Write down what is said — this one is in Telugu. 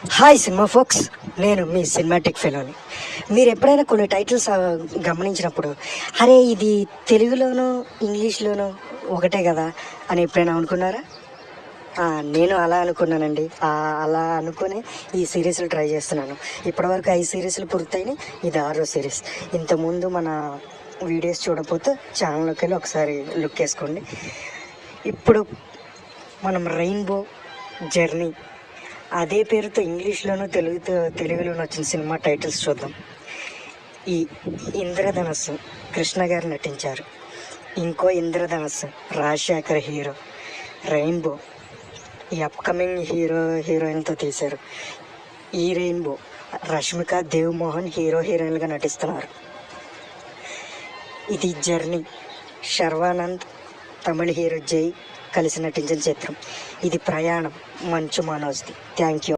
హాయ్ సినిమా ఫోక్స్, నేను మీ సినిమాటిక్ ఫెలోని. మీరు ఎప్పుడైనా కొన్ని టైటిల్స్ గమనించినప్పుడు, అరే ఇది తెలుగులోనూ ఇంగ్లీష్లోనూ ఒకటే కదా అని ఎప్పుడైనా అనుకున్నారా? నేను అలా అనుకున్నానండి. అలా అనుకుని ఈ సిరీస్లు ట్రై చేస్తున్నాను. ఇప్పటివరకు 5 సిరీస్లు పూర్తయినాయి. ఇది 6వ సిరీస్. ఇంతకుముందు మన వీడియోస్ చూడకపోతే ఛానల్లోకి వెళ్ళి ఒకసారి లుక్ వేసుకోండి. ఇప్పుడు మనం రెయిన్బో జర్నీ అదే పేరుతో ఇంగ్లీష్లోనూ తెలుగులోనూ వచ్చిన సినిమా టైటిల్స్ చూద్దాం. ఈ ఇంద్రధనస్సు కృష్ణ గారు నటించారు. ఇంకో ఇంద్రధనస్సు రాజశేఖర్ హీరో. రెయిన్బో ఈ అప్కమింగ్ హీరోయిన్తో తీశారు. ఈ రెయిన్బో రష్మిక దేవ్ మోహన్ హీరోయిన్గా నటిస్తున్నారు. ఇది జర్నీ శర్వానంద్ తమిళ హీరో జై కలిసి నటించిన చిత్రం. ఇది ప్రయాణం మంచు మనోజ్ది. Thank you.